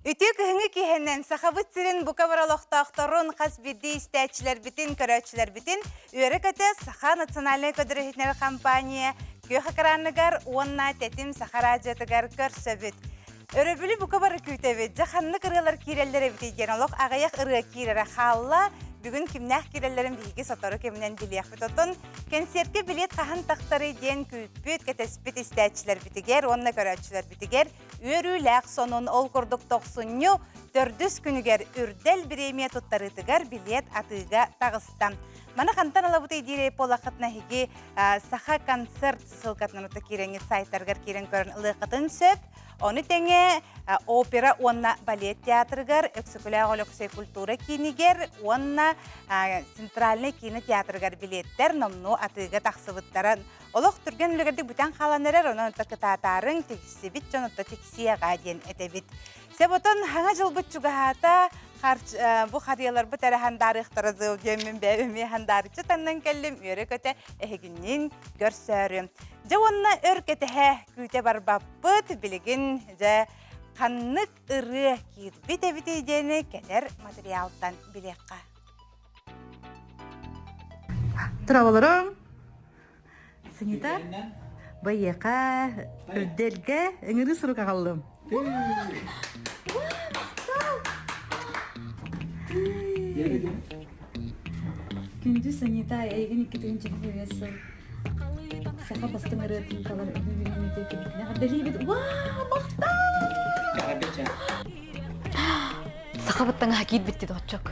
Ütük hıngı kihenen sahabıt sirin buka varaloqtaqtorun qas biddi istəçilər bitin, körəçilər bitin, üyərə kötə Saha Naциональный көдірәхетнер компания köy hakaranıgar onna tetim saharacıtıgar körsöbüt. Öröbülü buka barı kütəbit, jaxanlı kırılar kirellere bitegen oloq ağayak ırığa kirere xalla, bugün kimnəh kirellerin bihigi sotoru kemindən biliyaq bitotun, konsertke bilet qahan taqtarı den kütbüt, ketespit istəçilər bitiger, onna körəçilər bitiger, Üörüylәq sonun ol kurduk 90-nyu 400 күнігер үрдел премия туттарытыгар билет атыга тағыстам. Мана қантан алабыты идере полақытна хеге Саха концерт сылқатынан ұты кереңі сайттарғар керен көрін ұлықытын сөп. Оны тәңе опера онна балет театрыгар, өксікілі культура кинигер, онна центральный кино театрыгар билеттер номну атыга тақсыбыттаран. Олық түрген үлігердік бүтән қаланырар, оның ұтықытатарын текісі бит, жон ұтты текісияға ден әтебіт. Себотон хаңа жыл бұт жүгағата bu xariyalar bu tərəhan darıqtırızı, gömün bəvimi handarıcı tannan kəllim, üyərə kötə əhiginin görsörüm. Ja onna örkəti küte barbabıt, biligin ja qannıq ırı kirbit eviteyeceğini kələr materialdan bileqqa. Тұрауылырым, Санита, байеқа, үрделге, үңірі сұрық ағалым. Күнді Санита әйген 2-ші көйесі. Сақа бастың әретін қалар өбілімен өтекілікіне. Ғардалей беді. Вау, мақтау! Сақа баттың ғакид бітті доғытчық.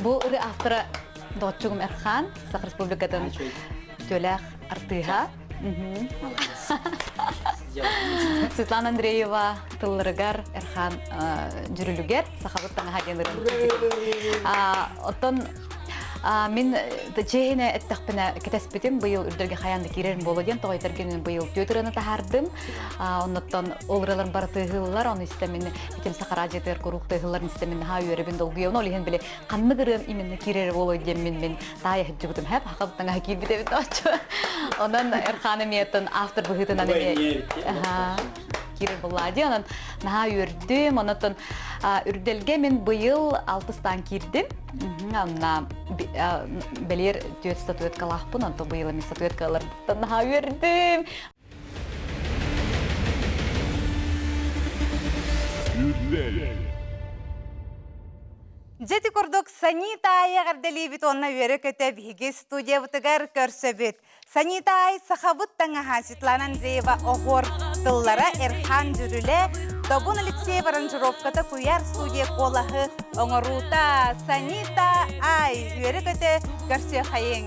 Бұл үрі автора доғытчығым Әрхан, Сақа Республикадан төләқ артыға. Светлана Андреева тыллырыгар Эрхан жүрілігер сақабыттан ғаденлерін. Оттон мен чейіне әттіқпіне кетеспетім бұйыл үрдерге қаянды керерін болуден тоғайтаргенін бұйыл төтіріні тағардым. Оннаттан олыраларын бары тұйғылылар, оны істемені бітім сақара жетер құруқ тұйғыларын істемені ха үйеребін долғыяуын олығын біле қанны кірін именні керері болуден мен тайы жүгітім әп хақабыттан ғакид бітебін доғычы. Ondan Erhan'ım yettin after bıhıtından kirir bulladı. Ondan naha ürdüm. Ondan ürdelge men bu yıl 6'stan kirdim. Ondan belir düet statuet kalahpın. Ondan bu yıl men statuet kalır. Naha ürdüm. Жеті көрдік Санита айы ғардали бит онна үйері көтіп хеге студия бұтығар көрсөбіт. Санита ай сақабыт таңаға Светлана Андреева оғыр тыллара Эрхан жүрілі. Тобун Алексей Воронжировката күйер студия қолағы оңырута. Санита ай үйері көті көрсө қайың.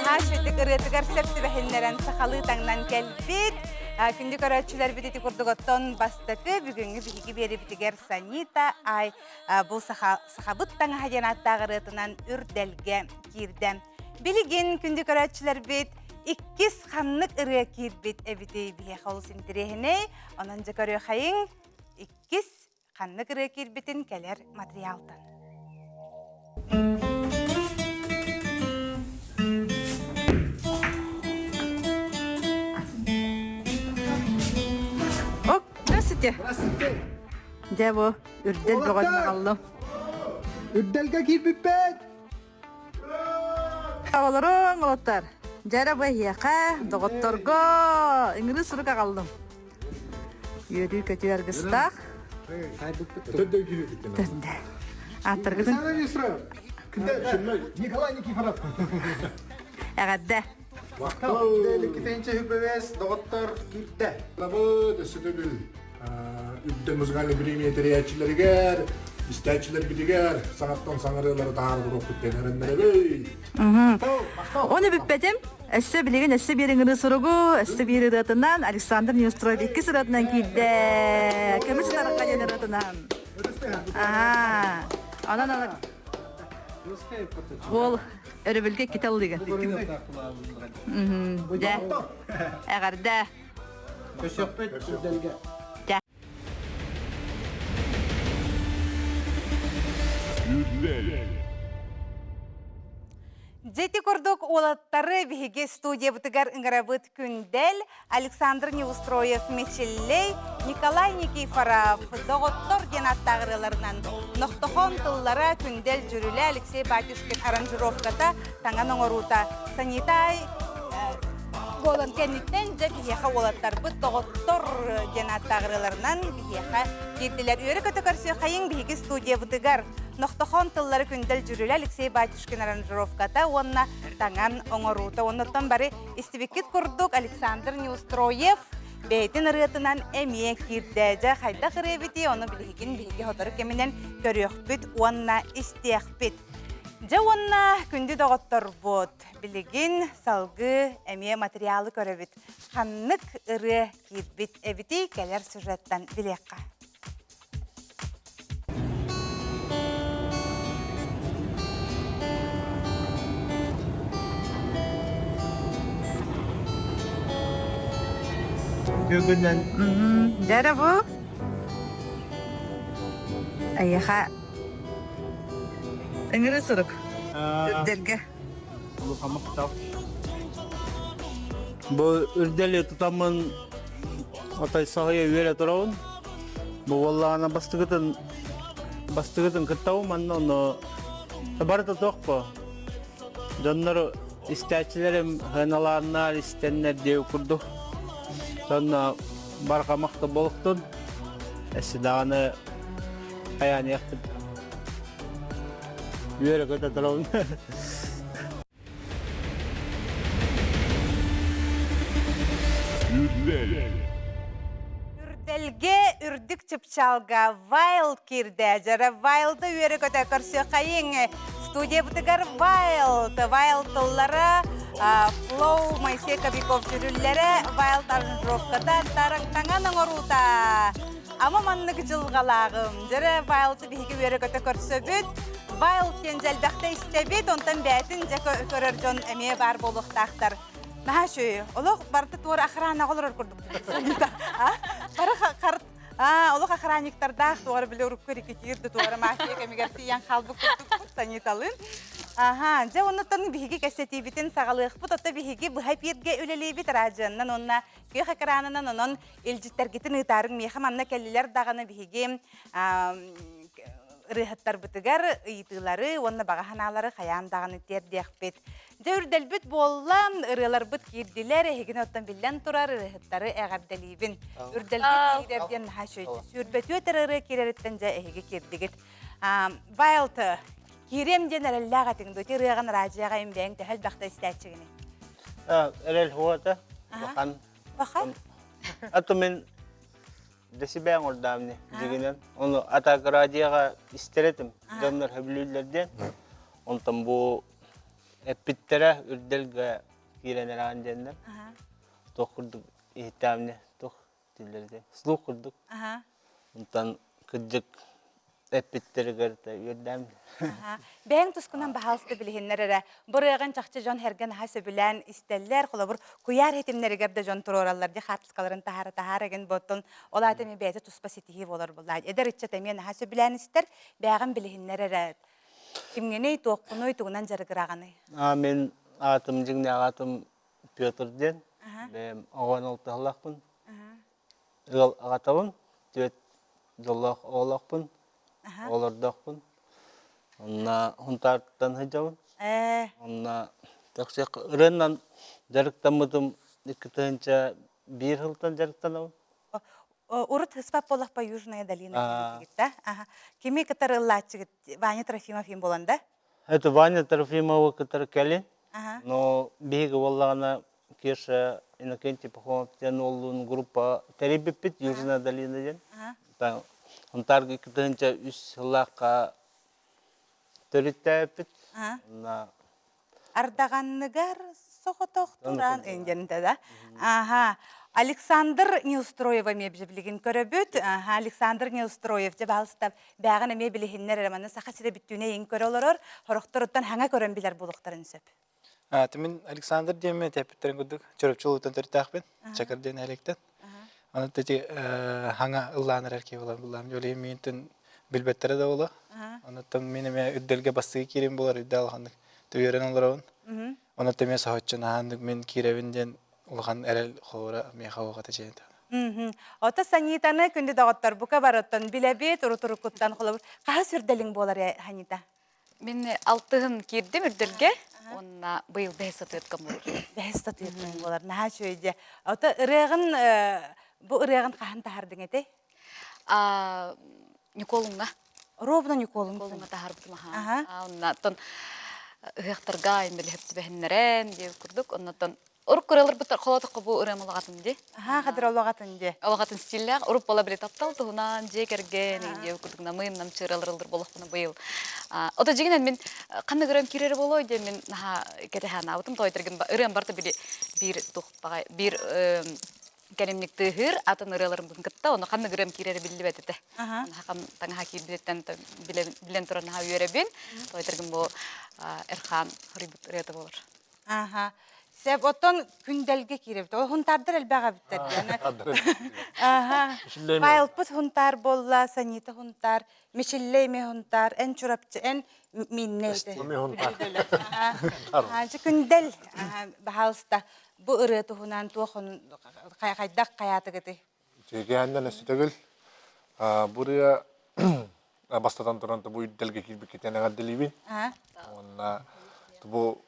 Ташветік ұрытығар сөпті бәхілнерін сақалы таңнан кәлбет. Күнді көрәтшілер бітеті күрдігіттен бастықы бүгінгі бігі бері бітігер Санита ай бұл сақабыттан ғаденаттағырытынан үрдәлге кирді. Білігін күнді көрәтшілер біт 2 қанлық ұры кирбет әбіті бігі қол синтірехіне, онан жа көрі қайын 2 қанлық ұры кирбетін кәлер материалдан. Здравствуйте. Да, во, үрдел бұғадына қалдым. Үрделге кирбиппет. Ağolorun olatlar. Jara bayyaqa, doqottorgo, İngiliz suruqa qaldım. Yürü kötüler qыстaq. Töndö kирбиппет. Töndö. Атыргыдын. Николай Никифоров. Ағадда. Үрделге 2-ші хүббес доғыттар кирді. Bu da sütülü. Ütte müzikali pремия teriyatçilerger, istəyçilər bidiger, sanattan sanarıları dağırdır okut denerinlere bey. Onu büppedim. Әсі білеген әсі беріңірі сұруғы, әсі бері рытынан Александр Нюстроев 2 сұратынан кейді. Кәмі сұнарыққа дені рытынан. Анан алып. Ол өрібілге кетел деген. Әғарда. Көшөкпет үрделге. Жети көрдік олаттары биһиге студия бутыгар ыңырабыт күндел Александр Неустроев мечеллей, Николай Никифоров доғыттор денаттағырыларынан ноқтохон тыллара күндел жүрілі Алексей Батюшкин аранжировката таңан оңорута санитай голан кенниттен же биһиэха олаттар бұт доғыттор денаттағырыларынан биһиэха кирдилер. Үйері көті көрсі қайын биһиге студия бутыгар Ноқтохон тыллары күндел жүрілі Алексей Батюшкин аранжировката, онна таңан оңорута. Оннаттан бары истибеккет күрдік Александр Неустроев бәйтін ырытынан әмие кирдәжі қайда қыребеті, оны білігін білігі хотары кемінен көріқпіт, онна істеқпіт. Жа онна күнді доғыттар бұд, білігін салғы әмие материалы көребіт. Қаннық ыры кирбіт әбіті кәлер сюжеттан білеққа. Бүгіннен Жара бұ? Аяға ыңыры сұрық. Үрдерге. Бұл үрделі тұтамын атай сағыя өре тұрауын. Бұл олағына бастығытын күттауым, анны барыты тоқ бұ. Жонлар істәчілерім ғыналарына істеннер деу күрді. Сонна барқа мақты болықтын, әсі дағаны аян яқтын. Үйері көті тұрауын. Үрделге үрдік чыпчалға Wild кирді. Жара Wild'ы үйері көті көрсі қайын. Студия бұтығар Wild. Wild тұллары Flow Моисей Кобяков жүрілері Wild аранжировката тарақтаңан оңырута. Ама маннық жылғалағым. Жара Wild'ы бігі үйері көті көрсі бүт. Wild кен жәлбәқті істебет, онтан бәтін жа көрір жон әме бар болуқтақтар. Мәхә шөй, олық барды туыр ақырана қолыр көрдік. Олық ақыраниктардақ туғары білі ұрып көрі кетерді туғары мәхе кәмегер сиян қалбы көрдік саниталын. Жа онытын бігі кәсеті бітін сағалық бұт, отта бігі бұхай перге өлелей біт ражаннан, онына көй қақыранынан онын елжіттер кетін ұйтарын меха манна кәлілер дағаны бігі рыхаттар бытыгар ыйтылары, онна бағаханалары қаяндағаны тердеқ бет. Дәуірдәл бүт боллам, ырылар бұт кирділер, егін оттан білен тұрар, рыхаттары әғарделейбін. Үрдәлгі кейдерден хашөйті. Сүрбет өтір ыры керереттен жа әйге кирдігіт. Байлты, керемден әрілләға тіңді, өте рыған ражияға ембәң тәхіл бақты істәтчігіне. Әрел хуата, бақан. Бақан? Аты мен десибәң ордамны дегенен. Оны атак радияға істеретім. Жонлар хөбілілерден. Онтан бұл әппіттері үрделгі киренер аңденлер. Тоқ күрдік ихтамны, тоқ тілерден. Слух күрдік. Онтан күрдік әппіттері көрді үрдамны. Бәң тұскынан бағалысты білігінлер әрі. Бұрыған чақчы жон әрген хасы білән істеллер, қолы бұр құяр етімлері көрді жон тұр ораларды қатысқаларын тахары әген бұттын. Ол атымы бәйті тұспа сетігі болар бұлайды. Әдір үтчет әмен хасы білән істер, бәғын білігінлер әрі. Кімгеней тоққыной тұғынан жарығырағаны? Мен атым жіңне ағатым Петрден. Бәм оған олтығылақпын. Ағатауын, төт жолақ оғылақпын. Олардақпын. Онна хунтарттан хыжауын. Онна тақшық ұрыннан жарықтамыдым икітінші бір жылдан жарықтанауын. Урыт хыспап болақ па Южная долина дегітті. Кеме кітар ыллатчығыт Ваня Трофимов ем боланда? Это Ваня Трофимова кітар кәлін. Но бейгі болағына кеші Иннокентий Пахомовтен олуын группа тәребеппет Южная долина ден. Хунтарғы икітінші үс жылаққа Төріттәпіт. Ардағанныгар соғытоқ тұран өңгенді да. Александр Неустроева мебілігін көрі Александр Неустроев деп алыстап бәғын мебілігіннер әреманы сақа сірі біттуіне ең көрі олар, хорықтырыттан хаңа көрін білер болуқтарын сөп. Мен Александр деме тәпіттерін күдік чөріпчіл ұтын түрттәқпен, чакырден әлектен. Оны тәте хаңа ұлланыр әрке болар бұлам. Жолейін мейінтін білбеттері де олы. Онытым меніме үдделге бастығы керем болар, үдде алғандық. Түйерен оларын. Оны теме сахатчын аһандык мен киревинден улган эрел хора мехауга теженде. Ота санитаны күнде дагыттар бука бараттан билебет урутурукуттан холобур. Каа сүрделиң болар ханита. Мен 6-ын кирдим үрдөлгө. Онна быйыл бәһәс өткән булыр. Бәһәс татыйын болар. Наһа шөйдә. Ота ырыгын бу ырыгын каһан тахардың эте? Николунга. Ровно Николун. Николунга тахарбытым аха. Онна тон ыяктарга инде хепти бәһеннәрен дип күрдүк. Онна тон уруп көрәләр бутар холотык бу ырымлагатын ди. Аха, хәдер алагатын ди. Алагатын стилләр уруп бала билет таптал тугунан жекерген дип күрдүк. Намын нам чыралырылдыр болохуна быйыл. Ота жигенен мен кандай көрөм кирер болой деп мен наха кетехана абытым тойтыргын ырым барты бир тухпага бир кәлемник тыгыр атын ырыларым бүгүнкетте оны кандай көрөм кирер билбет эте. Хакам таңга кирбилеттен билен туран ха үйрөбүн. Тойтыргын бу Эрхан Хрибут рете болор. Аха. Сеп оттон күнделге киреп. Ол хунтардыр элбага биттер. Аха. Байлпыт хунтар болла, санита хунтар, мишиллеме хунтар, эн чурапчы, эн миннейди. Аха. Күндел бахалста бу ыры тухунан туохун кайдак каятык эти. Жегенден эстегил. Буря бастатан туранта бу делге кирбик кетенега делибин. Онна бу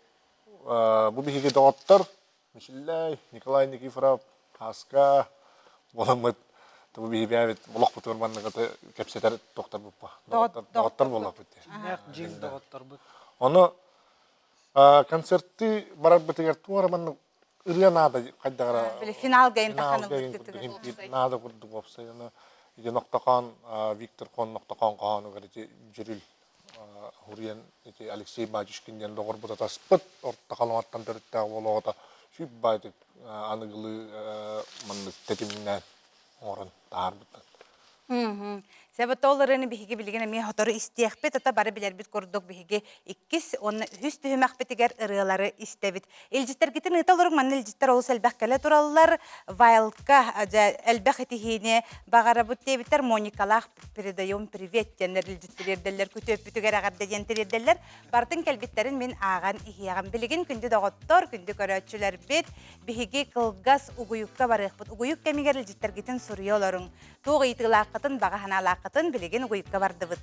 биһиги доктор Мишеллай Николай Никифоров Хаска боламыт бу биһибәбит булак бутурманныгы кепсетер доктор буппа. Доктор булак бит. Жин доктор бут. Оны концертти барак битегер туараман ырянада кайдагара Финалга имтиханы бүттүгү. Нада курдук болса, иде ноктакан Виктор Кон ноктакан каны гәрәҗә җирил Хуриян Алексей Бачишкинден догор бута таспыт орта калматтан төрттә болгота шүп байтык аныгылы мынды тетимнән орын тарбыт. Себет оларыны биһиге билгене мен хотору истиякпет ата бары билер бит кордук биһиге иккис онны хүст төһмәхбетигер ырылары истебит. Илҗиттер гитен италырың мен илҗиттер ол селбәккәле тураллар Вайлдка элбәх этихине багара бут дебиттер Моникалах передаем привет тенер илҗиттердерләр көтөп бүтүгәр агарды дигән бартын кәлбиттерин мен аган ихяган билеген күндә дагыттар күндә көрәчүләр бит биһиге кылгас угуюкка барык бут угуюк кемигер илҗиттер гитен сурыяларын тугы итилакатын багахана лакатын билеген угуюкка бардыбыт.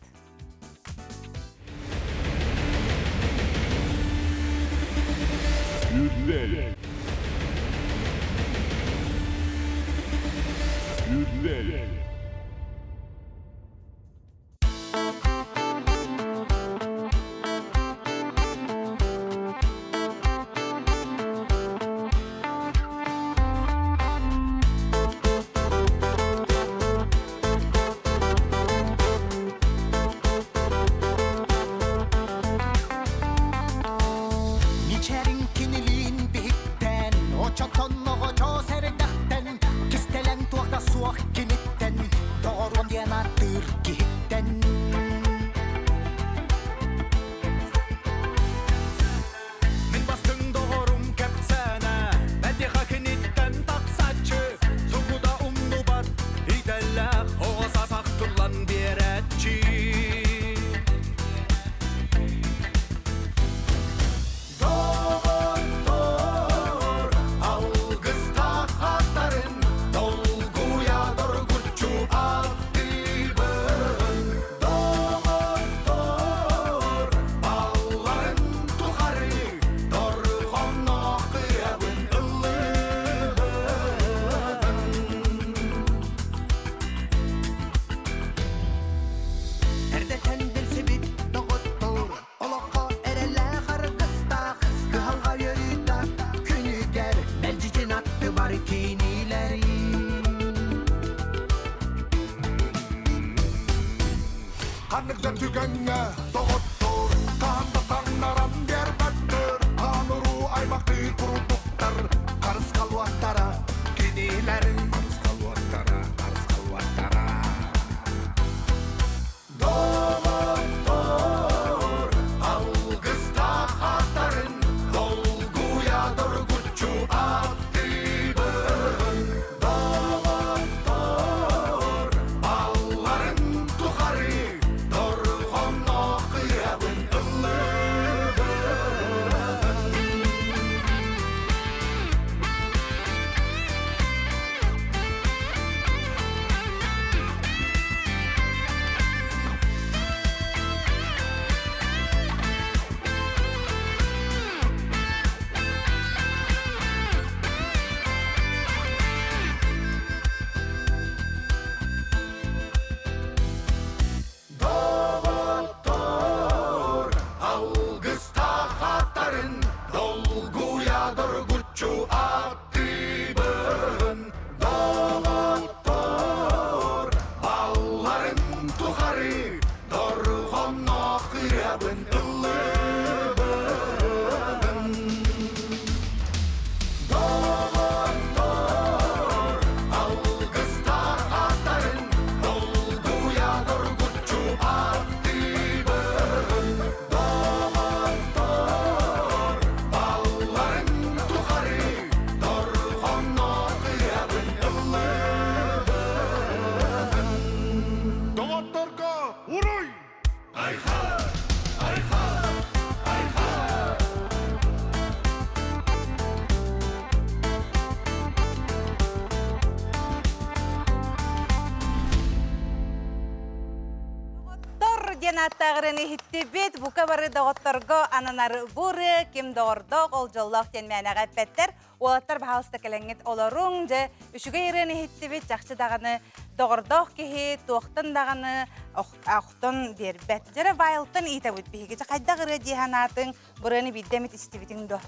Аттағырыны хиттебет, бұқа бары доғытторго ананары бұры, кем доғырдоқ, ол жоллоқ ден мәнәға пәттер, олаттар бағалысты кәләңет оларың, жа үшіге еріні хиттебет, жақшы дағаны доғырдоқ кехе, тоқтын дағаны ақтын дербәт. Жара вайлтын ита бұд бейге, жа қайдағыры дейханатын бұрыны биддемет істебетің до.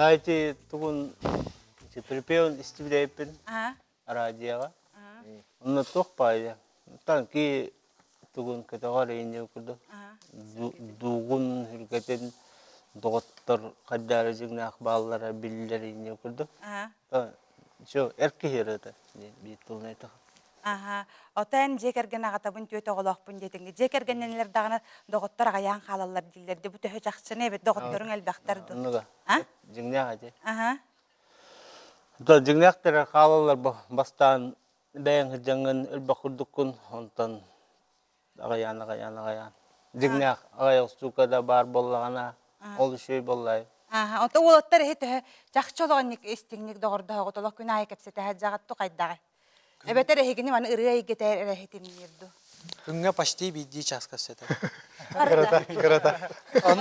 Айти тұғын припеуін істебедейпін радияға. Оны тоқ байды. Танки тугун катагар эйне курду дугун хиргетен доктор каддар жигнак баллара биллер эйне курду жо эрки херета битулна айта отан жекерген агатабын төтө голокпун детинге жекергеннелер дагына доктор аян халалар дилерди бу төһө жакчыны эбет докторун элбактарды нуга жигнак аже да жигнактар халалар бастан бәйін жаңын элбакурдукун онтан Агаян. Дигнах агаял сукада бар боллагана, ол шөй боллай. Онта олаттар хете жакчологник эстигник догорда готолок күн ай кепсете хаджагатту кайдагы. Эбетер хегини маны ырый гетер хетин нерду. Күнгө почти бидди час кепсете. Кырата.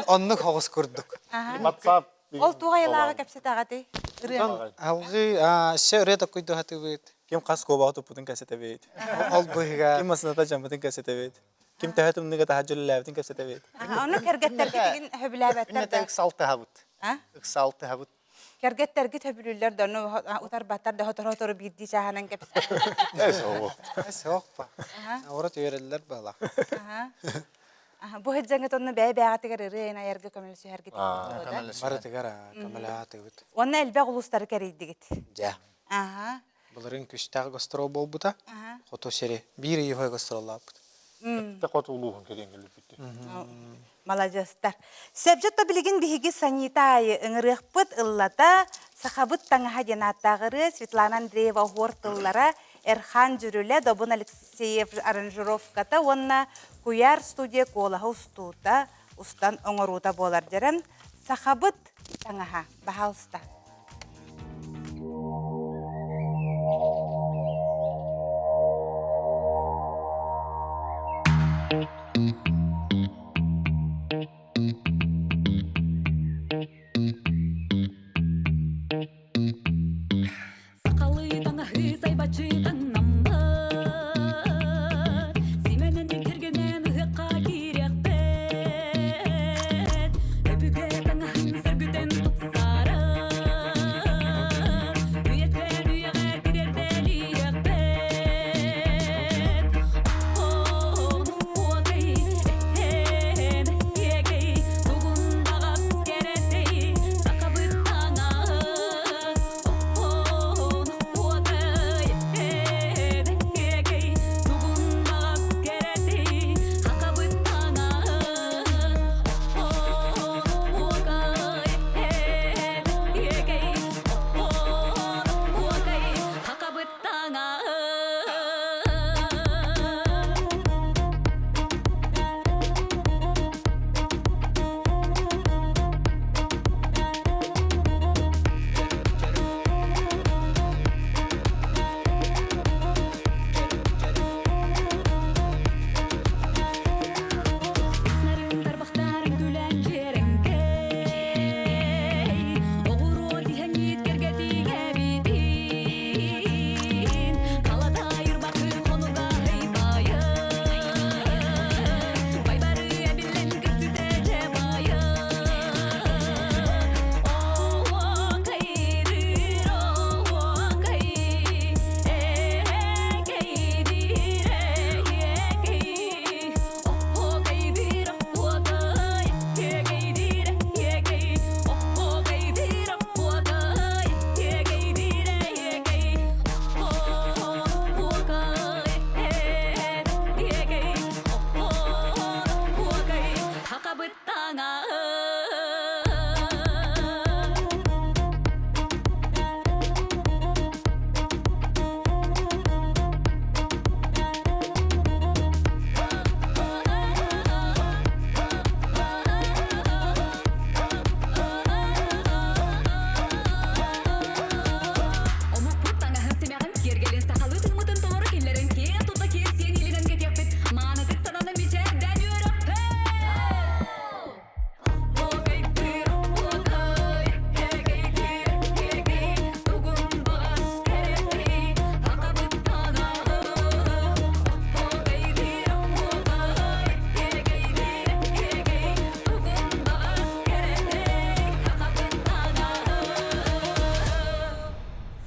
Онну хогус курдук. WhatsApp. Ол тугайлага кепсете агаты. Ырый. Алгы се рета койду хатыбыт. Ким кас кобату путун кесете бейт. Ол быга. Ким масната жамбатын кесете бейт. Ким тахатым ныга тахажул лавтин кесете бейт. Оны кергеттер деген хөбүләбәттер. Минете иксалты хабут. Иксалты хабут. Кергеттер гит хөбүлүлөр дonu утар баттар да хотор бидди чаханан кепсе. Эсоқпа. Орот үйрелдер бала. Бу хеджеңе тонны бәй-бәгатыгар ырыйна ярга көмөлсү хәргит. Баратыгара камалааты бут. Онна элбә гулустары керийдигит. Жа. Буларын күштәг гастрол болбута. Фото серия. Бири йой гастроллап. Тақат улуғын керенгелі бітті. Молодежстар. Сәбжетті білген бігі санитайы ұңырықпыт ұллата сақабыт таңыға денаттағыры Светлана Андреева ғортыллара Эрхан жүрілі Добын Алексеев аранжировката онна куяр студия колаға ұстуыта ұстан оңырута болар жерін сақабыт таңыға бағалыста.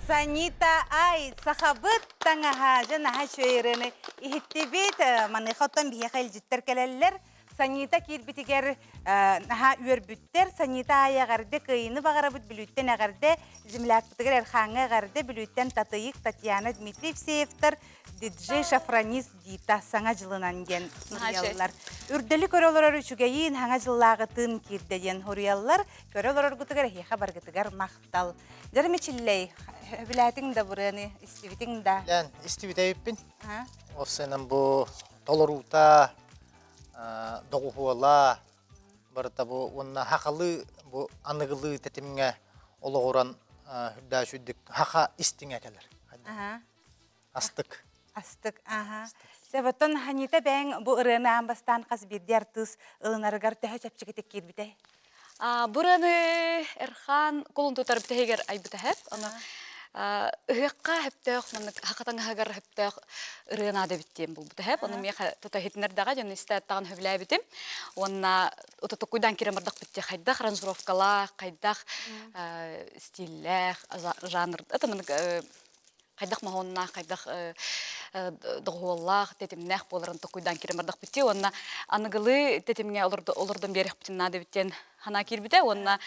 Санита ай сахабыт таңаха жанаха шөйрені ихиттебет маныхоттан бияқел життер келелер. Санита кирбитигер наха үрбүттер. Санита аягарды кыйыны бағарабыт білүттен ағарды жимлякбытыгер әрхаңы ағарды білүттен Татыйық Татьяна Дмитриевсеевтер диджей шафранист дита саңа жылынан ген хурияллар. Үрділі көрелер үшігейін хаңа жыллағы тын кирдеген хурияллар көрелер бұтыгер хеха баргытыгер мақтал. Жармечиллей, біләтің да бұрыны, істебітің да. Лән, істебітейіппін. Осынан бұл толорута, доғуғуала, барыта бұл онына хақалы, бұл анығылы тәтіміңе олығыран хүдда шүддік хақа істіңе кәлер. Астық. Астық, аха. Себаттан ханита бәң бұл ұрыны амбастан қаз берді артыз ылынарығар тәхі чәпчігітек кербітей. Бураны Эрхан колун тутар битегер ай битehep аны ыгыкка хептек мен хакатан хагар хептек ырына да биттем бул битehep аны меха тута хитнер дага жана истә тагын хөблә битем онна отото куйдан киремардак битте хайдах ранжировкала кайдах стильлер жанр это мен кайдах махонна кайдах доголлах тетимнех боларын токуйдан киремардак битте онна аныгылы тетимге олордон берек битен биттен хана кирбите онна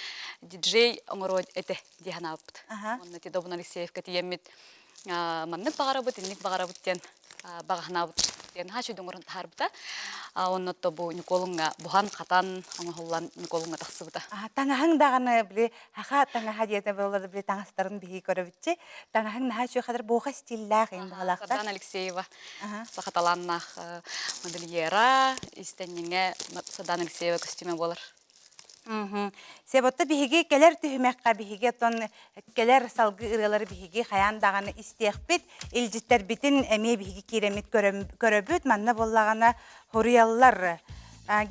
диджей оңород эте диханапт онна ти Добун Алексеевка тиемит маннык багарабыт инник багарабыттен баганабыт тен хачу доңорон тарбыта онна то бу Николунга бухан катан оңоллан Николунга таксыбыта Таңаһың даганы биле хаха таңаһа диете болор биле таңастарын бихи көрөбүтче таңаһың нахачу кадыр буха стиллах ин балакта Добун Алексеева сахаталаннах модельера истеннеге Добун Алексеева костюме болор. Себотта бихиги келер түһүмәккә бихиге тон келер салгы ырылары бихиги хаян даганы истехпит илҗиттер битин эме бихиги киремит көрөбүт манна боллагана хорияллар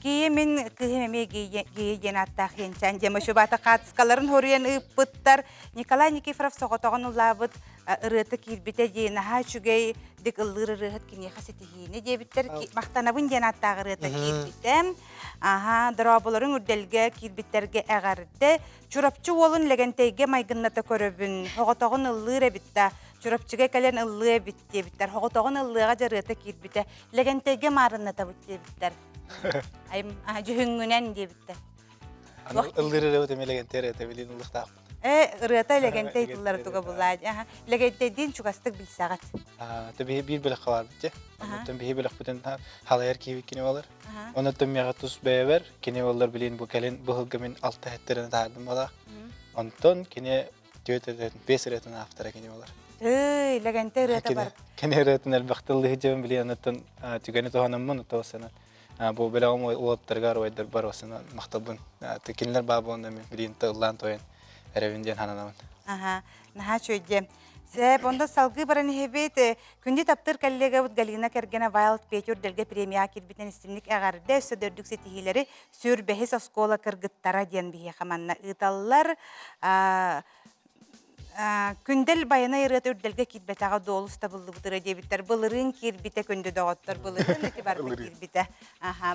гие мен кыһеме гие генатта хенчан дема шубата катскаларын хориян ыппыттар Николай Никифоров соготогон улабыт ырыты кирбите жена чугей дик ылырырыт кине хасетихине дебиттер мактанабын генатта ырыты кирбитем дроболорун үрделге кирбиттерге агарды чурапчу болун легентейге майгынната көрөбүн соготогон ылыры битта чурапчыга келен ыллы битте биттер соготогон ыллыга жарыты кирбите легентейге марынната битте биттер айм жүһүңүнен дебиттер Ылдыры өтемелеген терете билин улықтақ. Рыта легенте тулар туга булай. Легенте дин чугастык билсагат. Таби бир белек калар бите. Онтон бир белек бүтен халайыр киби кине болар. Онтон мега тус бевер кине болар билин бу келен бу хылгымын алты хеттерин тардым бала. Онтон кине төтөдөн 5 ретен автора кине болар. Легенте рыта бар. Кине ретен албактылы жем билен онтон түгөнө тоһанаммын тосана. Бу белегем улаптарга ройдер бар осына мактабын. Текинлер бабында мен билин тыллан тоен. Эревинден хананамын. Наха чөйде. Себ онда салгы баран хебет күнди таптыр коллега бут Галина Кергена Wild Picture делге премия кирбитен истинник агарды сөдөрдүк сетихилери сүр бехес оскола кыргыттара ден бие хаманна ыталлар күндел байына ирет үрделге кирбетага долуста булды бутыры дебиттер былырын кирбите күндү доготтор былырын эти бар кирбите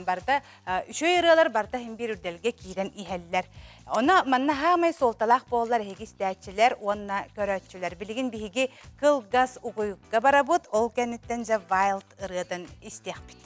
барда үшө иралар барда хим бир үрделге кирен ихеллер она манна хамай солталак боллар хегистәчилер онна көрөчүлөр билигин биги кыл газ угуйга барабыт ол кенеттен же Wild ырыдан истехбит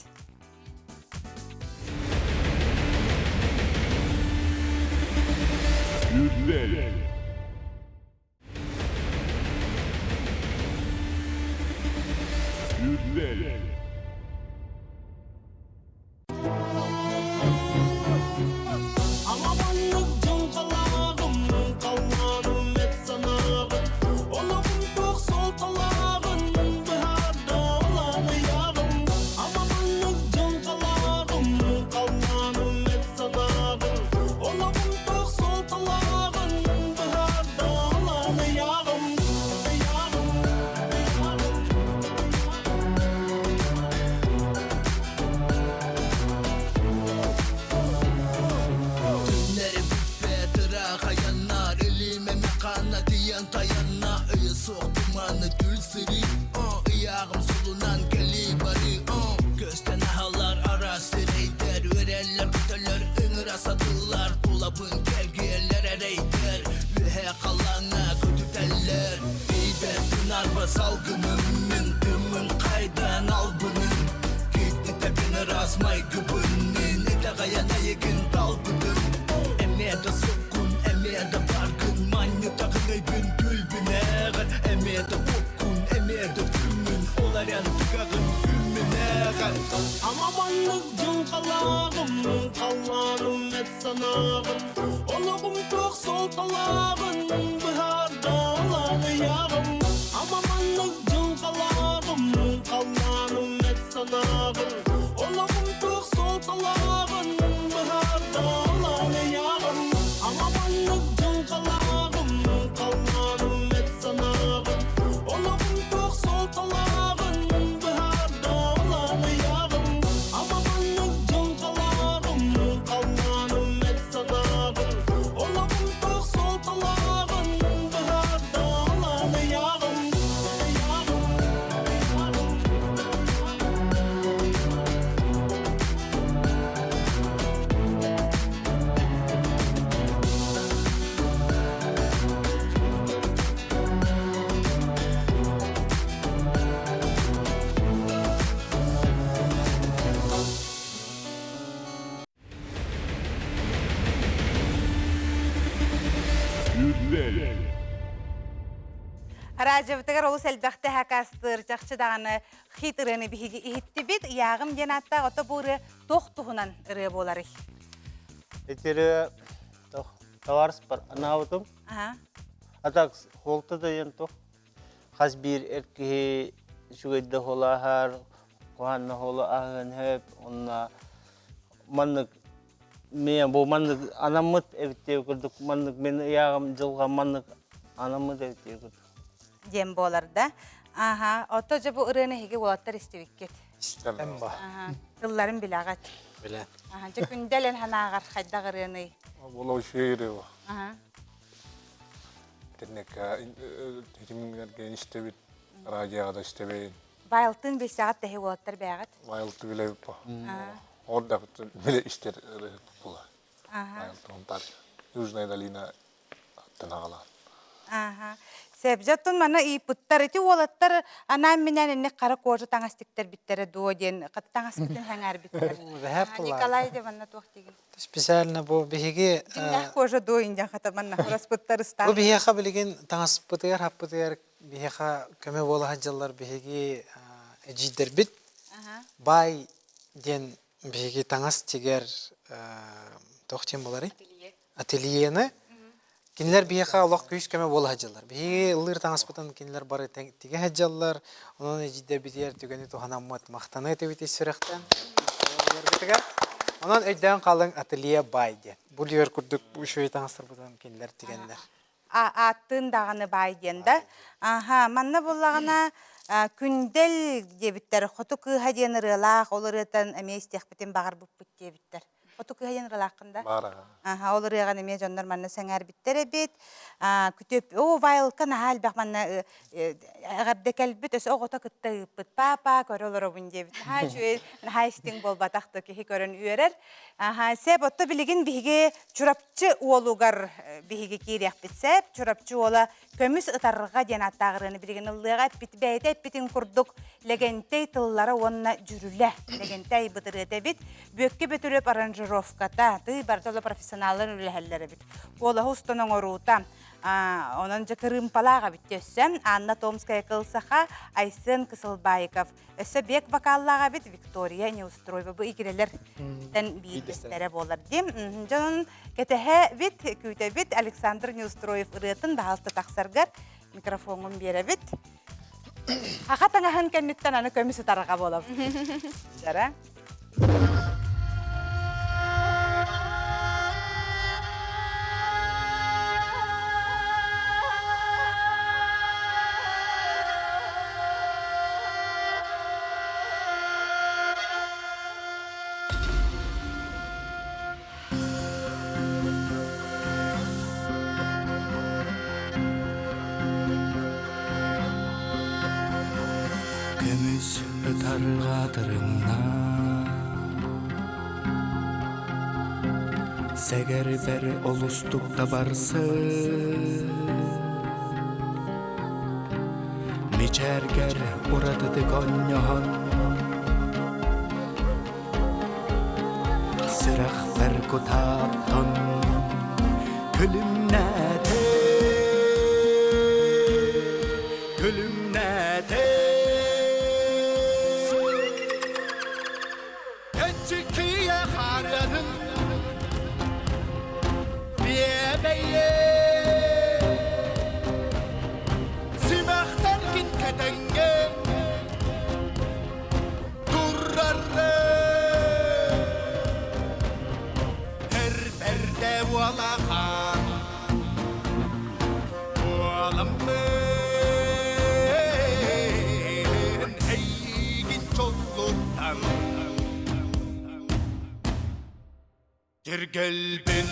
Kalana kötü teller, bir de Kırma salgının Mintımın kaydan albının Gitti tepine rasmay gıbının İlagaya nayıgın dalbıdın Emeye de sokun, emeye de barkın Manyu takınay bin gülbüne ağır Emeye de okun, emeye de gümün Olar yan tıkağın gümüne ağır Ama manlık cın kalağım Kallarım et sanağım Olağım çok sol talağın Bıharda olanı yağım Ama manlık cın kalağım Kallarım et sanağım Olağım çok sol talağın Bıharda olanı yağım Ama manlık cın kalağım Kallarım et sanağım Olağım çok sol talağın Bıharda olanı yağım Ama manlık cın kalağım Kallarım et sanağım Olağım çok sol talağın Bıharda olanı yağım Aracıvtıgar olus elbaqti hakastır, жақшы dağını xit ırını bihigi ihitti bit, yağım genatta ota buri toxtuğunan ırı boları. Этері товарс бар анауытым. Aha. Атак холты да ен тоқ. Қаз бір әркі жүгейді холахар, қуанны холы ағын хөп, онна маннык мен бұл маннык анамыт әвіттеу күрдік, маннык мен яғым жылға маннык анамыт әвіттеу күрдік. Jem bolarda. Aha, ota bu ırını higi olattar istebikket. İstemem. Aha. Kılların bilağat. Bilen. Aha, cekündelen hanagar xayda ırını. Bolu şehri o. Aha. Tennek hitimlerge istebit. Rajaga da istebeyin. Bayıltın bir saat dahi olattar beğat. Bayıltı bile yapma. Orada bile ister pula. Aha. Bayıltı ontar. Южная долина Танагала. Aha. Sebjatun mana i puttar iti olattar anam minen enne kara koca tangastikter bittere dojen kat tangastikin hangar bitter. Vahap Nikolay de manna tuhtigi. Специально bu bihigi Tindah koca doinja kata manna horas puttar stan. bu bihiqa bilgin tangas putiyar haputiyar bihiqa keme bola hajjallar bihigi ejidder bit Aha. bay den bihigi tangas tiger toxtim bolari ateliyeni kinler bihiqa Allah küys keme bola hajjallar bihigi ılır tangas putan kinler bari tige hajjallar onun ejidder bitiyar tügeni tohanammat maqtana tebiti süraqtan Ondan ödden kalın ateliye baydı. Bu liyor kurduk bu şöyle tanıştır budan kinler tigenler. Attın dağını baydiyenda. Aha, manna bullağına kündel debitler, xotu kıha denirılaq, olırıtan eme istekbitin bağır bupbut debitler. Xotu kıha denirılaqında? Bara. Aha, olırıgan eme jonlar manna senger bitler ebit. Kütüp, o vayılkan hal bak manna ağarda kelbit, öse oğota kıtta ıppıt, papa, körülür obun debit. Ha, şöyle, ha istin bol bataqtı ki körün üyerer. Aha, sep otta biligin bihige çurapçı oğlugar bihige kiriyaq bitsep, çurapçı oğla kömüs ıtarıga den attağırını biligin ıllığa beyte bitin kurduk legentey tıllara onna jürüle. Legentey bıdırı debit, bökke bütürüp aranjirovkata, tıy bartola profesionalların ülehellere bit. Oğla hustonon oruta. Onun jakırım palağa bittiysen, Anna Tomskaya kılsağa, Aysen Kısılbayikov. Öse bek vakallağa bit, Victoria Neustroyeva bu ikirelerden bilgistere bolar dim. Canın ketehe bit, küyte bit, Alexander Neustroyev ırıtın bahaltı taksargar, mikrofonun bire bit. Hakatanga han kenitten anı kömüsü tarağa bolab. Jara. Kömüs öter kadırına Seger ber olustukta barsı içerger uradıdı konyohon Sıraklar kutapton Külümnete Külümnete Etçikiye haryanın Biyebeye Simahtar kin ketenge Durrarre Her berde valahan Valamın Heygin çolluktan Girgelbin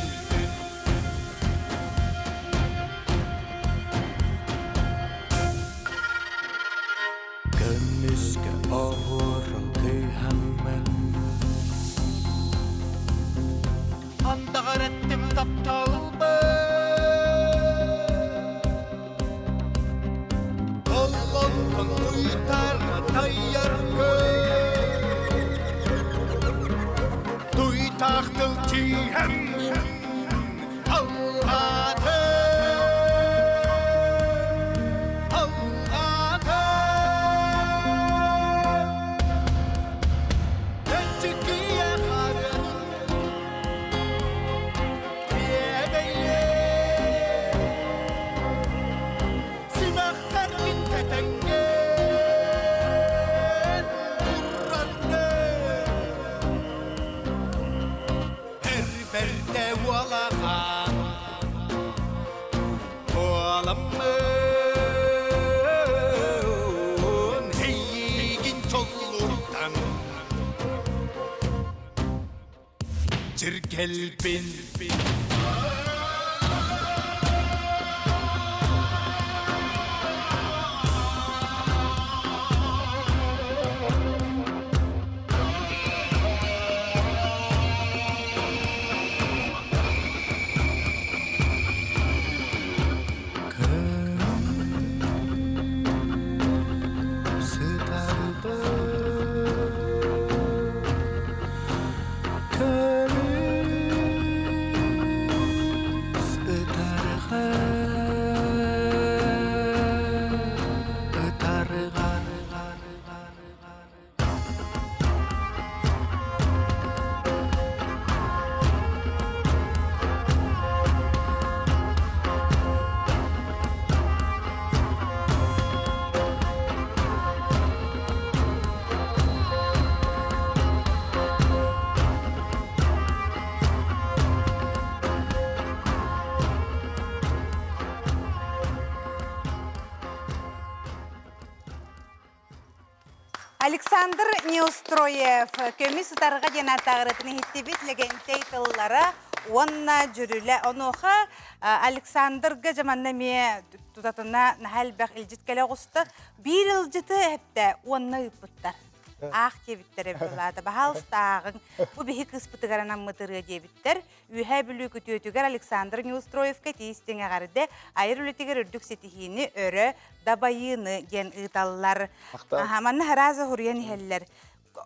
Gönlüske ahuru kıyhammen Andağar ettim taptalba Ollonton uytar tayyar Duy tahtıl tihem Allah'ı Allah'ı Etçikiye harın Biyebeye Simahtar kin ketenge Durrarne Her berde valahan Olamın Heygin çolluktan Cirgelbin Александр Неустроев, көміс ұтарға ден артағыратыны хиттебет легентей тыллара, онна жүрілі. Онуға Александрға жаманна ме тұтатына нәхәл бәқ үлжіт кәлі ғысты. Bir үлжіті әпті онна үппіттар. Ақ кебіттер әбілады. Бағалыстағын, бұл бейі қыспыты ғаранан мұтырғы дебіттер. Үйә білі күтетігер Александр Неустроевка тейістен ағарды айыр үлетігер үрдік сетихini өрі дабайыны ген ұйталылар. Манны харазы хұриян хәлілер.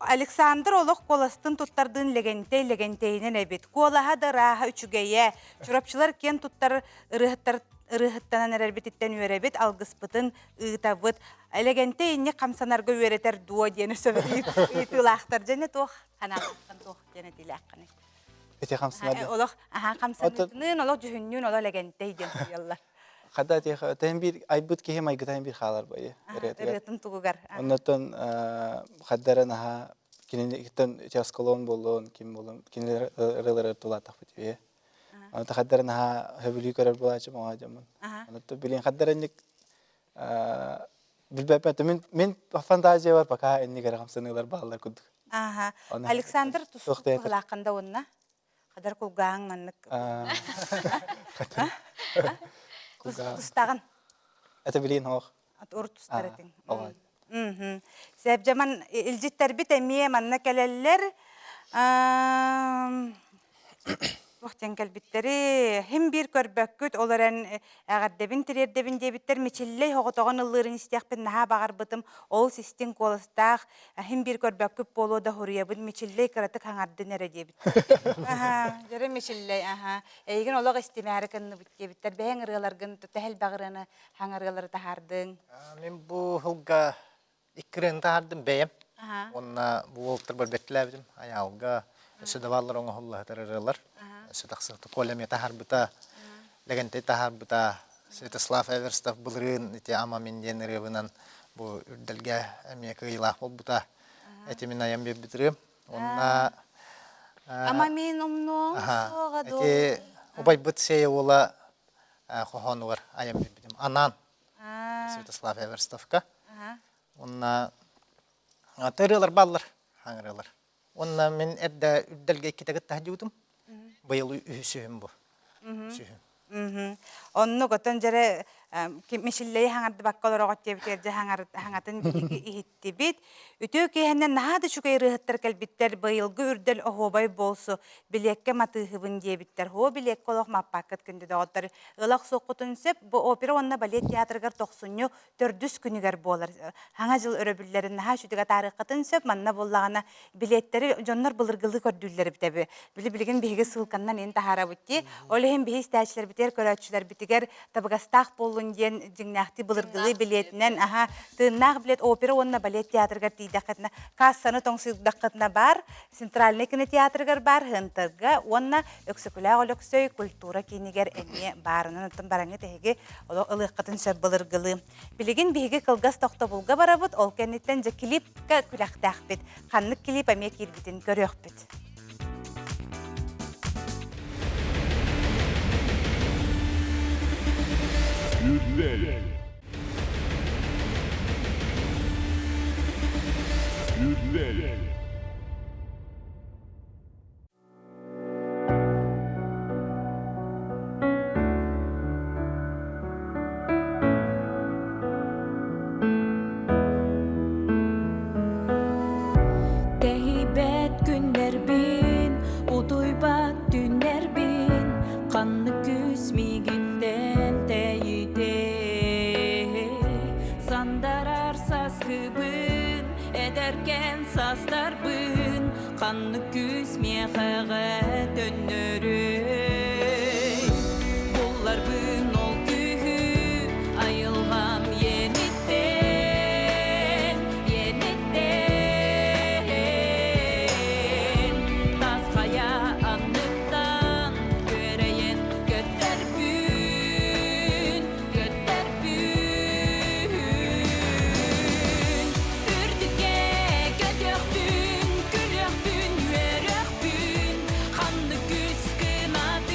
Александр олық қоластын тұттардың легентейінен әбет. Қолаға да раға үчігейе. Чұрапчылар кен тұттар ырыхыттанан әрбеттен үйеребет, алғыспытын ұйтабыт. Легентейіне қамсанарға үйеретер дуа дені сөбі ұйтылақтар. Және тоқ, қанаққан тоқ дені дилі аққаны. Эти хамсынады. Олық қамсанытының, олық жүхіннің, олық легентей дені ұялар. Қада теха, тәйін бір айбыт кейім айгытайын бір қалар байы. Ырытын тұғығар. Оннотон қаддаран аға кенеліктен теасколон болуын, кем болуын, кенелер ырылары тұлатақ бітіп. Оннотон қаддаран аға хөбілі көрер болачым оға жамын. Оннотон білен қаддаранник білбәпті. Мен фантазия бар, пока әнне кәрі қамсанығылар бағалар күдік. Александр тұлақында онына? Қадар күлғаң маннық. Тұстағын? Әті білейін оқ. Ұр тұстар едің. Сәб жаман үлжеттер біт әмие манна кәлелер. Уохтен кэлбиттери хим бир көрбөккүт оларан агардебин тирердебин дебиттер мичиллей хоготогон ыллырын истиякпин наха багарбытым ол систин колостаах хим бир көрбөккүт болоо да хуруябын мичиллей кыратык хаңардын эре дебит. Жere мичиллей эйген олог истимәре кынныбыт дебиттер бээн ырыаларгын тутахел багыраны хаңарыалары тахардын. Мен бу хылга иккирен тахардым бэйем. Онна бу олтыр бір беттіләбідім. Аяуға өсі давалар оңа холлахатар ырылар. Өсі тақсықты колеме тахарбыта, легенте тахарбыта, Святослав Эверстов бұлырын, эти ама менден ырывынан бу үрділге әме кыйлақ болбыта. Эти мен аян бе бітірім. Онна... Ама мен омно соға дол. Эти убай бұт сей ола хохону бар аян бе бітірім. Анан Святослав Эверстовка. Онна... Тырылар баллар, хаңырылар. Онна мен әрді үрділге кетегіт тәхдеудім. Байыл үйсүйім бұл. Онну готон жере мишиллей хаңарды баккалар огот дебитерде хаңатын биги иһиттибит. Үтөө кеһеннен нахады шугай рыһыттар келбиттер быйылгы үрдел охобай болсу билекке матыһыбын дебиттер. Хо билек колох маппаккыт күндө доготтар. Ылак соккутун сеп бу опера онна балет театрыгар токсунню төрдүс күнүгер болар. Хаңа жыл өрөбүллерин наха шүдүгө тарыхкытын сеп манна боллагана билеттери жоннор былыргылы көрдүллер битеби. Билген биһиге сылканнан эн тахара бутти. Олеһин биһис тәчлер битер көрөчүлөр битигер табыгастак болун ден жиңнахты былыргылы билетинен тыыннаах билет опера онна балет театрыгар тийдакытна кассаны тоңсыйдакытна бар, центральный кинотеатрыгар бар, хынтырга онна өксөкүләг олөксөй культура кинигер эне барынын ытын бараңы теге ылыккытын сөп былыргылы. Билеген биһиге кылгас токтобулга барабыт, ол кеннеттен же клипка күләктәхбит. Ханнык клип аме кирбитин көрөкбүт. Tehibet günler bin, uduybat dünler bin, kanlı küsmi günden teyide. Sandarar saz kıbın, ederken sazlar bın, kanlı küsmi hağa dönürüm. Bullar bın ol kühü, ayılgam yenitten, yenitten. Tazkaya anlıktan, göreyen götter bün, götter bün. Ürdüke gödöktün, gülöktün, yöröktün, kanlı küs kınadı.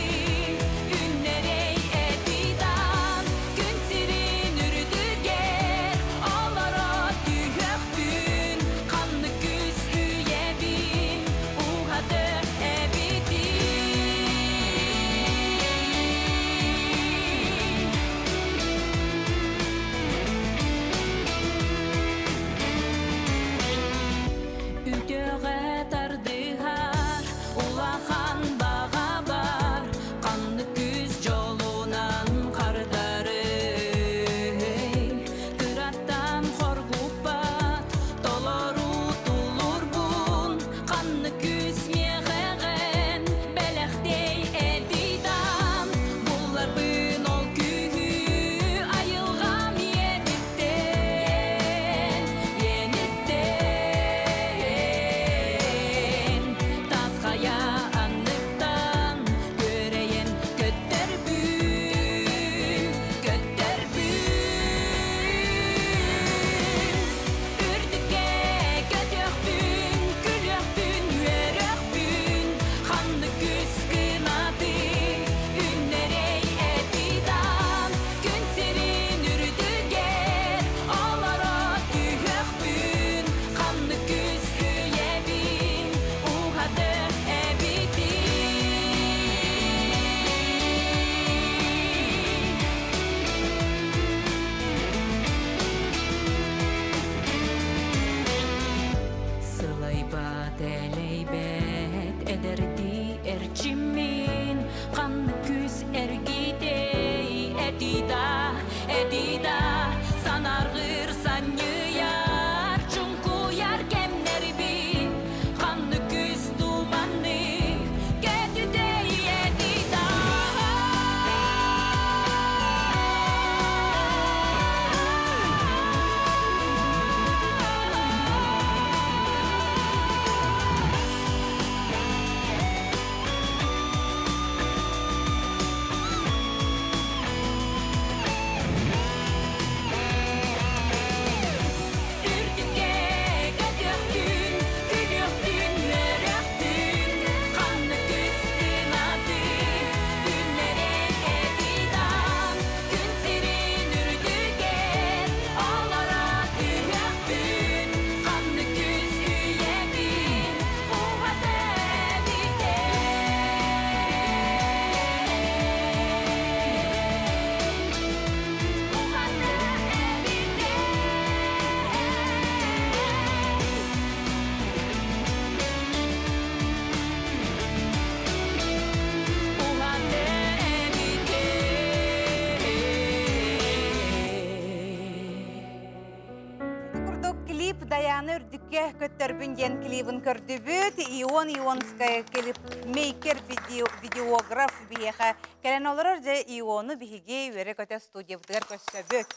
Даяны үрдікке көттөрбін ден клибін көрдібіт, Ионская клип мейкер видеограф бейеха. Кәлен олар же Ионы бейге өре көте студия бұдығар көссөбіт.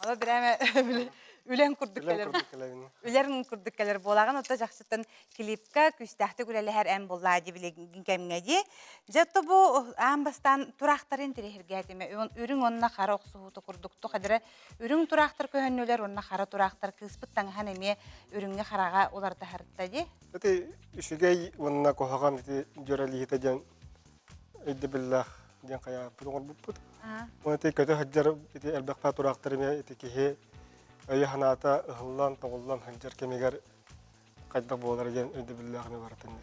Ола бір әмі үлен күрдіккелер. Үлерін күрдіккелер болағын, ота жақсыттын клипка күстәхті күләлі әр әм болла дебілеген кәміңәде. Жатты бұл амбастан тұрақтарын терехерге әтеме. Үрің онына қара оқсуғыты күрдікті қадыры. Үрің тұрақтар көхіннелер, онына қара тұрақтар кыспыттан хан әме үріңге қараға оларды харыттады. Эти үшігей онына қоғаған жөрәлі етеден өйді білләқ ден қая бұдыңыр бұппыд. Оны көті хаджар әлбәқпа тұрақтарыме кеге өйі ханата ұғылан, тоғылан хаджар кемегер қайдақ болар ген өйді білләғыны баратынды.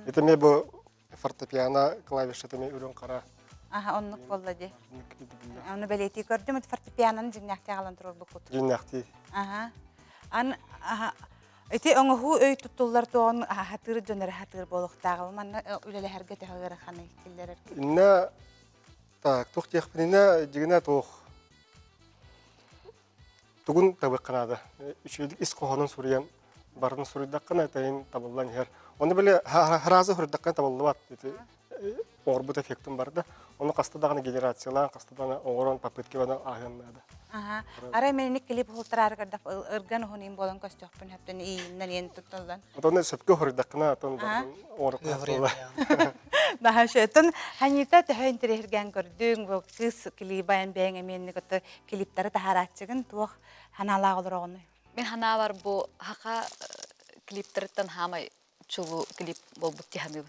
Етеме бұл фортепиано клавиш етеме үрін қара. Оннық болды. Оны бәлеті көрдім, фортепианоны жиннәқті ағалан тұрыр бұқыт. Жиннәқті. Эти оңғу өй тұттулар тоғын хатыр жөнері хатыр болуқтағы. Манна үлелі әрге тәғығыры қаны келдерер. Инна, так, тоқ тияқпынына жігіна тоқ. Тугун табык канада. Üçüydük is qoğanın Suriyan barın Suriyadakkan aytayın tabıllan her. Onu böyle harazı hurdakkan tabıllı bat. Orbut efektim barda. Onu qastadağını generatsiyalan, qastadağını oğuran papetki bana ahyanladı. Ara menik klip holtarar kardak ırgan honin bolan köstüqpün hepten iyinden yeni tutuldan. Onu söpke hurdakkana atan oğuran qastadağını. Daha şöyle, hanita tühün terehirgen gördüğün bu kız klibayan beğen emenini kötü klipleri taharatçıgın tuğ hanala olur onu. Мен хана бар бу хака клиптерден хамай чулу клип болбут тиханы.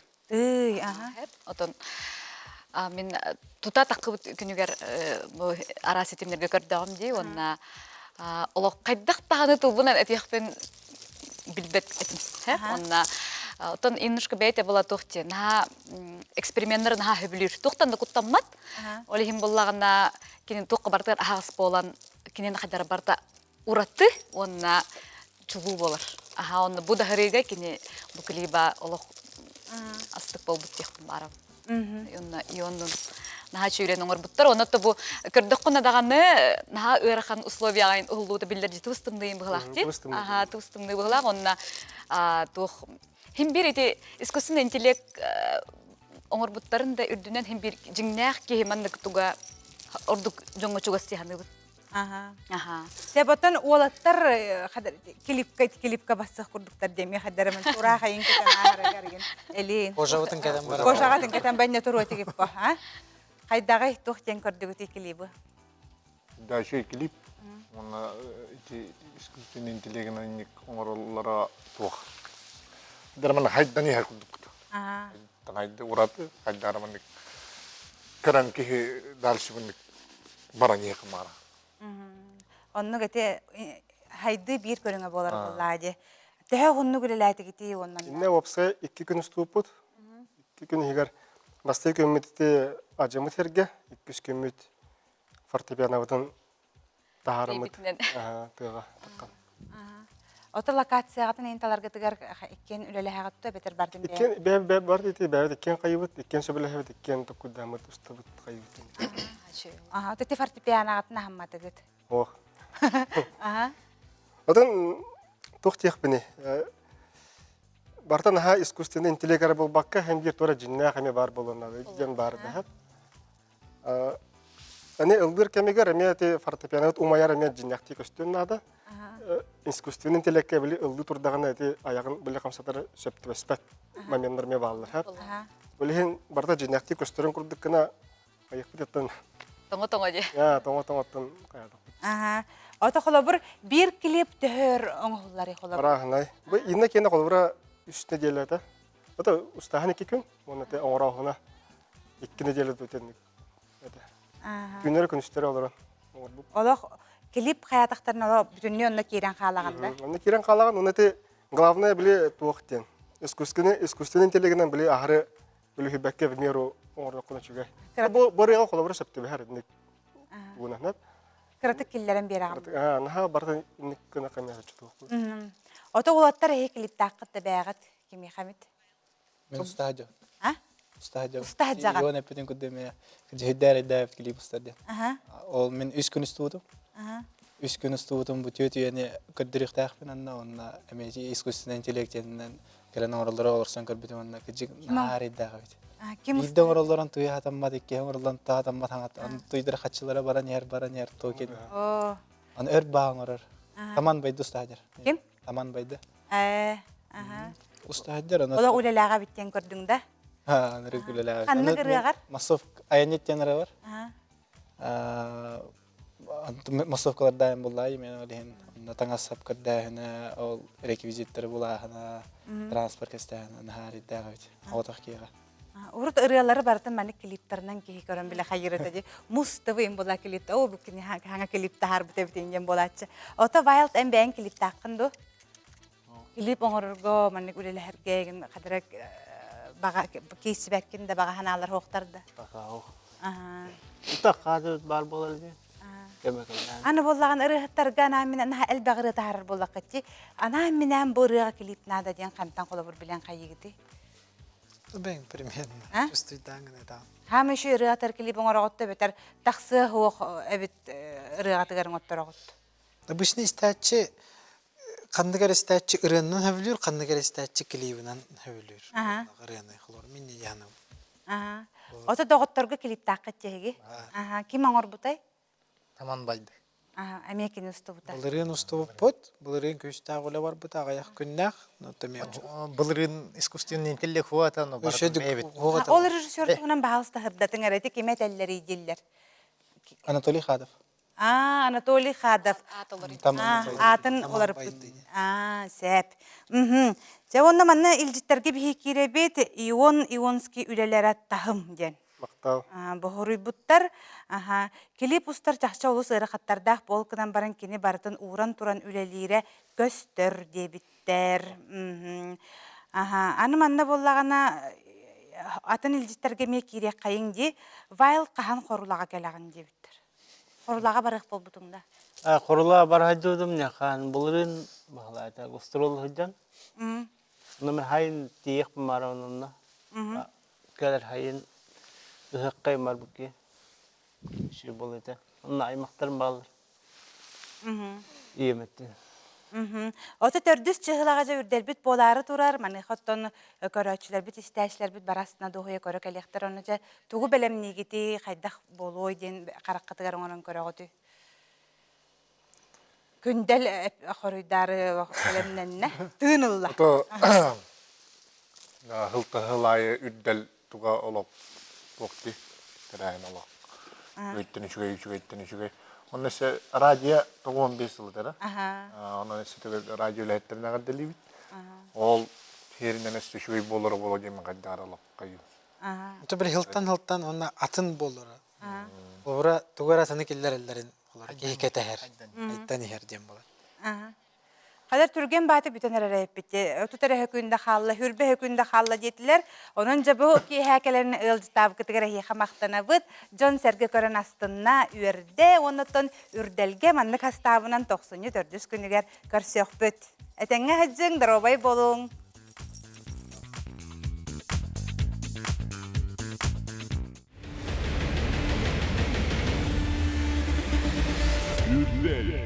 Отон мен тута такып күнүгөр бу ара сетимдерге көрдөгөм ди, онна олок кайдак таганы тулбунан этияхпен билбет этим. Онна отон иннушка бейте була тохти на эксперименттер на хөбүлүр. Тохтан да куттаммат. Олихим буллагана кинин токка бартар агас болан кинин кадар барта уратты, онна чулу болар. Онна буда хырега кини бу клиба олох астык болбут тиктим барам. Онна иондун наха чөйрен оңор буттар. Онна бу көрдөккүнө даганы наха ырахан условияга улуута билдер житустумдыйын быгылакти. Тустумды быгылак. Онна тух химбир эти искусственный интеллект оңор буттарын да үрдүнөн химбир жиңнак кехимандык туга ордук жоңго чугасти ханыбыт. Себоттан олаттар клипка бассық күрдіктер деме қаддарымын. Тура қайын кетен ағыры кәрген. Әлейін. Қожағытын кәден бара. Қожағытын кәден бәнне тұру өте кеп ба. Қайдағы тоқтен көрдік өте клипі? Да, şey klip. Ona искусственный интеллектін әнек оңырылара туақ. Дәрмәні хайдан ехер күрдік. Хайдан хайды ұраты, хайдарымын кәрән кеге дальше бұнық баран ехі мара. Онны гете хайды бир көріңе болар боллади. Тәһә онны гүләләте гите оннан. Инне опса 2 күн ступут. 2 күн егер басты көмөтте ажымы терге, 2 көмөт фортепианобутун таарымыт. Тыга таккан. Ота локациягатын инталарга тыгар иккен үлеле хагатты бетер бардым бе. Иккен бе бар дите, бе иккен кайыбыт, иккен сөбөлөбүт, иккен токудамыт устабыт кайыбыт. Тети фортепианогатын хамматыгыт. Ох. Одан тохтиях бини. Бартан ха искусственный интеллект бол бакка hem bir тора жинна хаме бар болонады, ген бар да. Аны ылдыр кемегер эме те фортепианот умаяр эме жиннакти көстөннада. Искусственный интеллектке били ылды турдаган эти аягын биле камсатары сөптөспөт моменттер ме баллар хап. Билен барда жиннакти көстөрөн курдук кына аяк битеттен. Тоңо-тоңо же. Тоңо-тоңоттон каядык. Ота холобур бир клип төхөр оңгуллары холобур. Барахнай. Бу инне кене холобура 3 неделята. Ота устахан 2 күн, моны те оңорохуна 2 неделе өтөнүк. Күнөр күнүстөр олор. Олох клип хаятактарын оло бүтүннү онна кирен каалаганда. Онна кирен каалаган, оны те главное биле туактен. Искусственный интеллектинен биле ахыры биле хибекке в меру оңорохуна чугай. Бу борыга холобура сөптү бәрдик. Бунанап. Кыраты киллерен берагам. Наха барда никкена камера чутук. Ота улаттар клип таққытты бәгат кеме хамит. Мен устаджо. Устаджо. Устаджага. Йоне петен кудеме. Жедер да клип устаде. Ол мен 3 күн студо. үс күн устуутун бу төт үене көддүрүктаахпын анна онна эмеji искусственный интеллектинен келен оролдор олорсон көрбүтүм анна кыжык наариддага бит. Ким Бидде оролдорон туя хатаммат икке оролдон таатаммат хаңат ан туйдыр хатчылары баран яр токен. О, Ан өр бааңорор. Таман байды устаадыр. Ким? Таман байды. Аха. Устаадыр аны. Ола улелага биттен көрдүң да? Ha, nırıklılar. Kanını kırıyorlar. Masaf ayanetken var. Aha. Masafkalar daim bulayım yani öyle natanga sapkar dahına o rekvizitleri bulahına transport kestahına nahari davet. Otak kiyaga. Урут ырыалары бартын маны клиптернен кеһи көрөн биле хайырыта ди. Мустабыйм була клипте. О бу кини ханга клипте хар бите битенген болачы. Ота Wild and Bang клип таккынды. Клип оңорго маны үлеле хергеген кадырак бага кейсибеккин да бага ханалар хоктарды. Бага. Ага. Ута кады бар болар ди. Кемекелер. Аны боллаган ырыхтарга ана менен эл багыры таар боллакчы. Ана менен бу ырыга клип нада ден кантан колобур билен кайыгыты. Ben примерно. Üstüden da. Хам şu ырыгатар клип оңороготто бетер таксы хуок эбит ырыгатыгарын отторогот. Обычно истачы кандыгар истачы ырынын хөвлүр, кандыгар истачы клибинен хөвлүр. Ырыны хлор мен яным. Ага. Ото доготторго клип таккат жеги. Ага, ким оңор бутай? Tamam baydı. Ага, амекин устубута. Булырын уступ пот, булырын көстә гөле бар бу тагаяк күннәк, но тәме. Былырын искусственный интеллект хуата, но Ол режиссер тугунан баалыста хырдатын эрети кеме теллери диллер. Анатолий Хадов. Анатолий Хадов. Tamam. Атын олар. Сәп. Жавонна манна илжиттерге бихи киребет ионский үлелер тахым ден. Мактау. Бохоруй буттар, клип устар чахча улус ырыхаттардах болкынан баран кини бартын уран туран үлелире көстөр дебиттер. Аны манна боллагана атын илжиттерге ме кирек кайың ди, вайл кахан хорулага келаган дебиттер. Хорулага барык болбутуңда. Хорула бар хадудум не хан булырын баглайта гострол хыджан. Номер хайын тиек маронунна. Келер хайын Hıkkay marbuki şey bolete. Onun aymaqtarım bağlar. İyemetti. Ota tördüs çıhılagaca ürdelbit boları turar. Mani xotton köröçüler bit isteşler bit barasına doğuya körö kelekter onuca. Tuğu belem nigiti xaydak boloy den qaraqqatıgar onan körögötü. Kündel xoruydarı belemnenne tığınılla. Ota hıltahılaya üddel tuga olop Vakti terään olo. Yöittäni syke. On se radio togon besel tera. On se radio lähetterina kaddelivit. Ol herinden se syke bolor jemme kaddaralo kayu. Ota bir hiltan ona atın bolor. Ora tugara tanı killer ellerin olar. Kehikete her. Aytan her dem bolar. Kadar türgen batı bütün arayıp bitti. Tutarı hükünde xalla, hürbe hükünde xalla dediler. Onun cebı ki hekelerini ılcı tabı kıtıgara hiqamaqtana bıt. John Serge Koran astına üerde, ondan ürdelge manlık hastabınan 94 günüger körsök büt. Etenge hıccın, darobay bolun. Gürdel